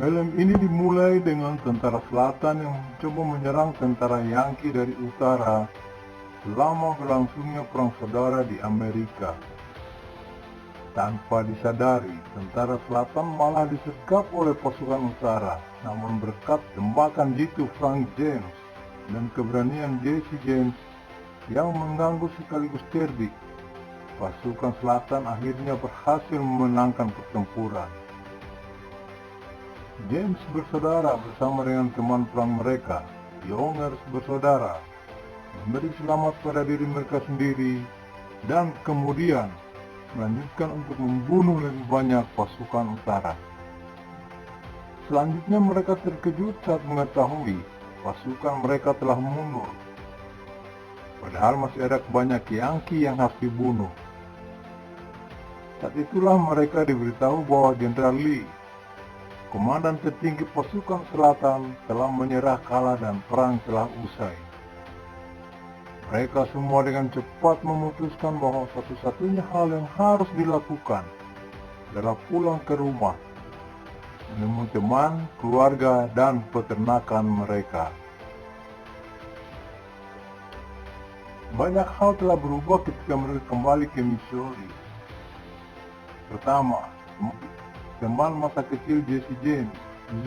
Film ini dimulai dengan tentara selatan yang mencoba menyerang tentara Yankee dari utara selama berlangsungnya perang saudara di Amerika. Tanpa disadari, tentara selatan malah disergap oleh pasukan utara. Namun berkat tembakan jitu Frank James dan keberanian Jesse James yang mengganggu sekaligus cerdik, pasukan selatan akhirnya berhasil memenangkan pertempuran. James bersaudara bersama dengan teman perang mereka, Youngers bersaudara, memberi selamat pada diri mereka sendiri dan kemudian melanjutkan untuk membunuh lebih banyak pasukan utara. Selanjutnya mereka terkejut saat mengetahui pasukan mereka telah mundur. Padahal masih ada banyak Yankee yang harus dibunuh. Saat itulah mereka diberitahu bahwa Jenderal Lee, komandan tertinggi pasukan selatan, telah menyerah kalah dan perang telah usai. Mereka semua dengan cepat memutuskan bahwa satu-satunya hal yang harus dilakukan adalah pulang ke rumah, menemui teman, keluarga, dan peternakan mereka. Banyak hal telah berubah ketika mereka kembali ke Missouri. Pertama, teman masa kecil Jesse James, Z,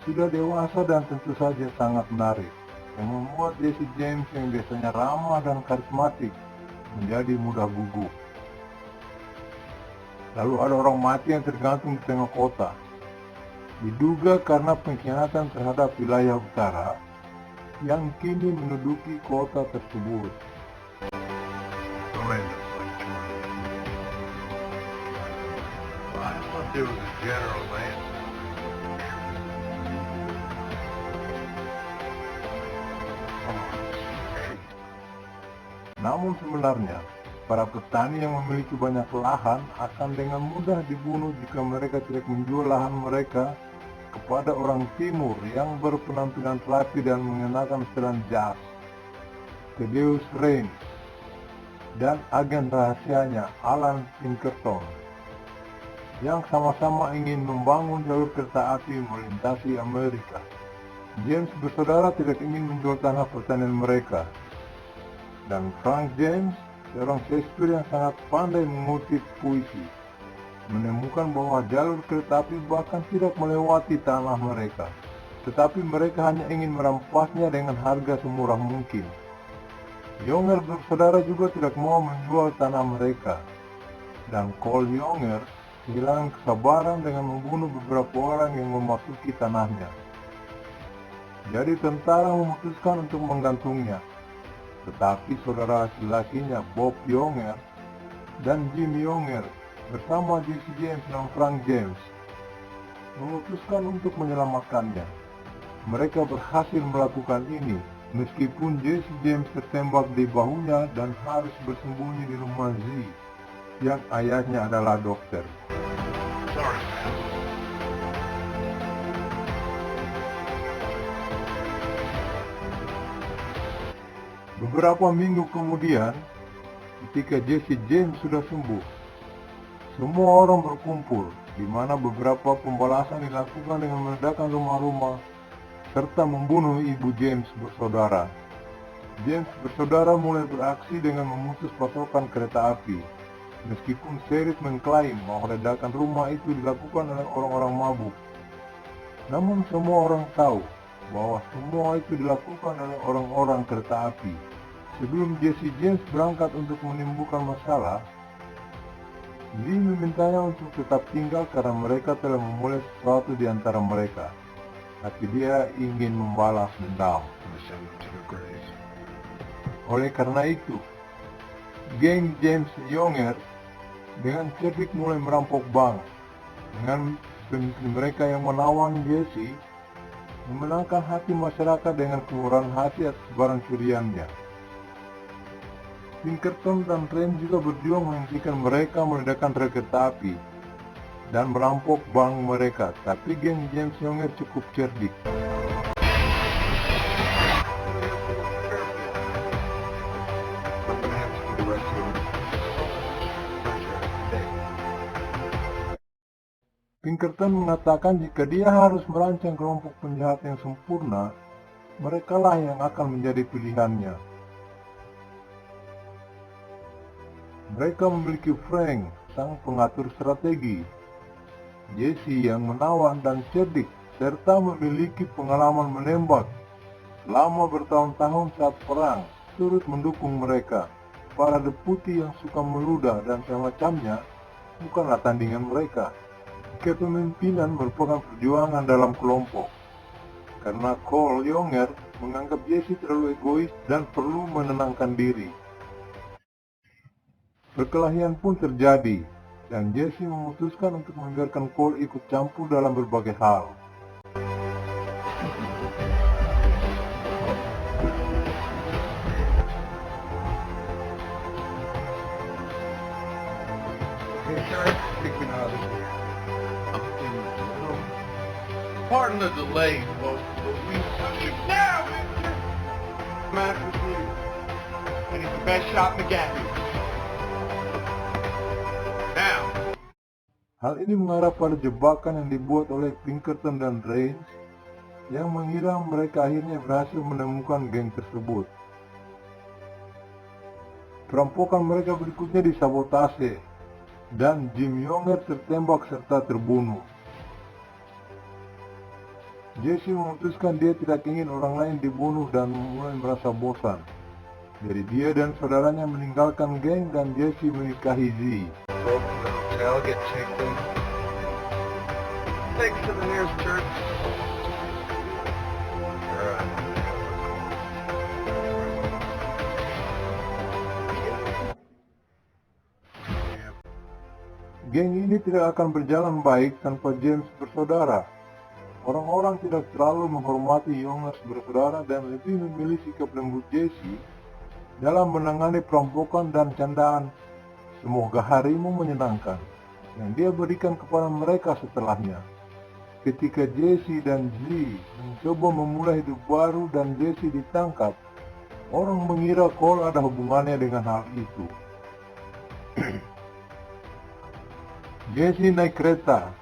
sudah dewasa dan tentu saja sangat menarik, yang membuat Jesse James yang biasanya ramah dan karismatik menjadi mudah gugup. Lalu ada orang mati yang tergantung di tengah kota, diduga karena pengkhianatan terhadap wilayah utara yang kini menduduki kota tersebut. Namun sebenarnya, para petani yang memiliki banyak lahan akan dengan mudah dibunuh jika mereka tidak menjual lahan mereka kepada orang timur yang berpenampilan rapi dan mengenakan setelan jas, Thaddeus Raines, dan agen rahasianya Alan Pinkerton, yang sama-sama ingin membangun jalur kereta api melintasi Amerika. James bersaudara tidak ingin menjual tanah pertanian mereka, dan Frank James, seorang Shakespeare yang sangat pandai mengutip puisi, menemukan bahwa jalur kereta api bahkan tidak melewati tanah mereka, tetapi mereka hanya ingin merampasnya dengan harga semurah mungkin. Younger bersaudara juga tidak mau menjual tanah mereka, dan Cole Younger kehilangan kesabaran dengan membunuh beberapa orang yang memasuki tanahnya. Jadi tentara memutuskan untuk menggantungnya, tetapi saudara laki-lakinya Bob Younger dan Jim Younger bersama Jesse James dan Frank James memutuskan untuk menyelamatkannya. Mereka berhasil melakukan ini meskipun Jesse James tertembak di bahunya dan harus bersembunyi di rumah Z yang ayahnya adalah dokter. Beberapa minggu kemudian, ketika Jesse James sudah sembuh, semua orang berkumpul, di mana beberapa pembalasan dilakukan dengan meledakkan rumah-rumah serta membunuh ibu James bersaudara. James bersaudara mulai beraksi dengan memutus pasokan kereta api, meskipun sheriff mengklaim bahwa ledakan rumah itu dilakukan oleh orang-orang mabuk. Namun semua orang tahu bahwa semua itu dilakukan oleh orang-orang kereta api. Sebelum Jesse James berangkat untuk menimbulkan masalah, Lee memintanya untuk tetap tinggal karena mereka telah memulai sesuatu di antara mereka, tapi dia ingin membalas dendam. Oleh karena itu, geng James Younger dengan cerdik mulai merampok bank, dengan pemimpin mereka yang menawan Jesse memenangkan hati masyarakat dengan kemurahan hati atas barang curiannya. Pinkerton dan Raines juga berjuang menghentikan mereka meledakkan rel kereta api dan merampok bank mereka, tapi geng James Younger cukup cerdik. Pinkerton mengatakan jika dia harus merancang kelompok penjahat yang sempurna, merekalah yang akan menjadi pilihannya. Mereka memiliki Frank, sang pengatur strategi, Jesse yang menawan dan cerdik, serta memiliki pengalaman menembak selama bertahun-tahun saat perang, turut mendukung mereka. Para deputi yang suka meludah dan semacamnya bukanlah tandingan mereka. Kepemimpinan merupakan perjuangan dalam kelompok, karena Cole Younger menganggap Jesse terlalu egois dan perlu menenangkan diri. Perkelahian pun terjadi, dan Jesse memutuskan untuk membiarkan Cole ikut campur dalam berbagai hal. Pardon the delay, folks, but we now, Master Blue, and he's the best shot in the game. Now. Hal ini mengarah pada jebakan yang dibuat oleh Pinkerton dan Rains yang mengira mereka akhirnya berhasil menemukan geng tersebut. Perampokan mereka berikutnya disabotase dan Jim Younger tertembak serta terbunuh. Jesse memutuskan dia tidak ingin orang lain dibunuh dan mulai merasa bosan. Jadi dia dan saudaranya meninggalkan geng dan Jesse menikahi Z. Geng ini tidak akan berjalan baik tanpa James bersaudara. Orang-orang tidak terlalu menghormati Youngers bersaudara dan lebih memilih sikap lembut Jesse dalam menangani perampokan dan candaan "semoga harimu menyenangkan" yang dia berikan kepada mereka setelahnya. Ketika Jesse dan Z mencoba memulai hidup baru dan Jesse ditangkap, orang mengira Cole ada hubungannya dengan hal itu. Jesse naik kereta,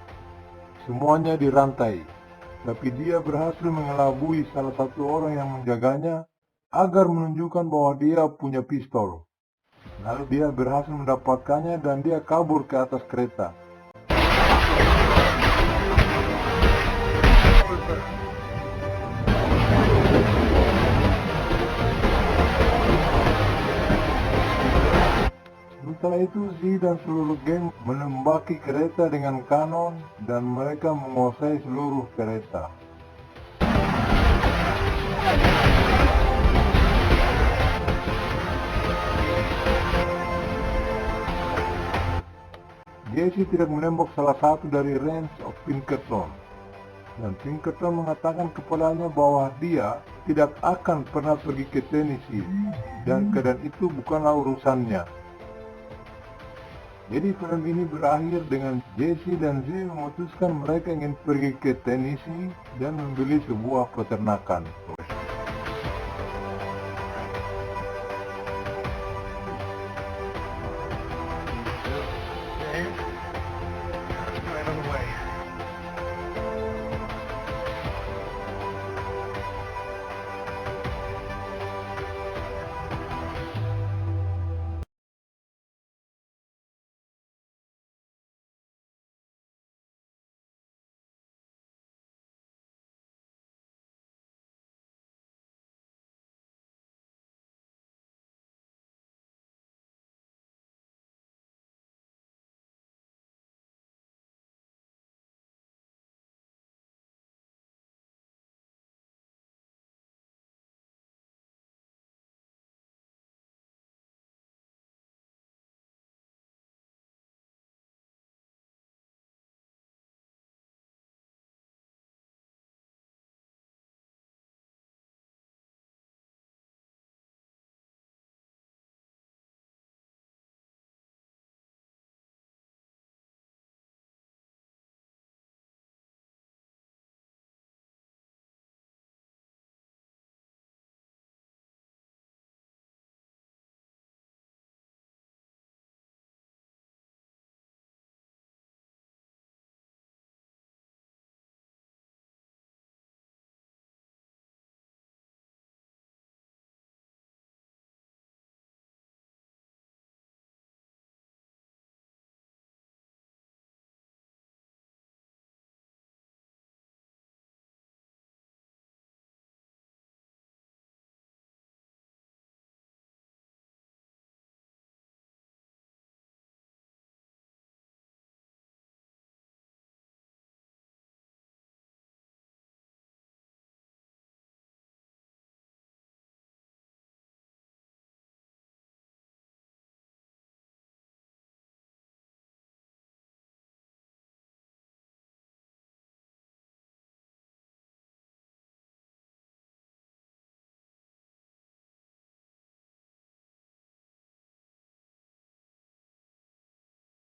semuanya dirantai. Tapi dia berhasil mengelabui salah satu orang yang menjaganya agar menunjukkan bahwa dia punya pistol. Lalu dia berhasil mendapatkannya dan dia kabur ke atas kereta. Setelah itu Z dan seluruh geng menembaki kereta dengan kanon dan mereka menguasai seluruh kereta. Jesse tidak menembak salah satu dari range of Pinkerton, dan Pinkerton mengatakan kepadanya bahwa dia tidak akan pernah pergi ke Tennessee dan keadaan itu bukanlah urusannya. Jadi film ini berakhir dengan Jesse dan Z memutuskan mereka ingin pergi ke Tennessee dan membeli sebuah peternakan.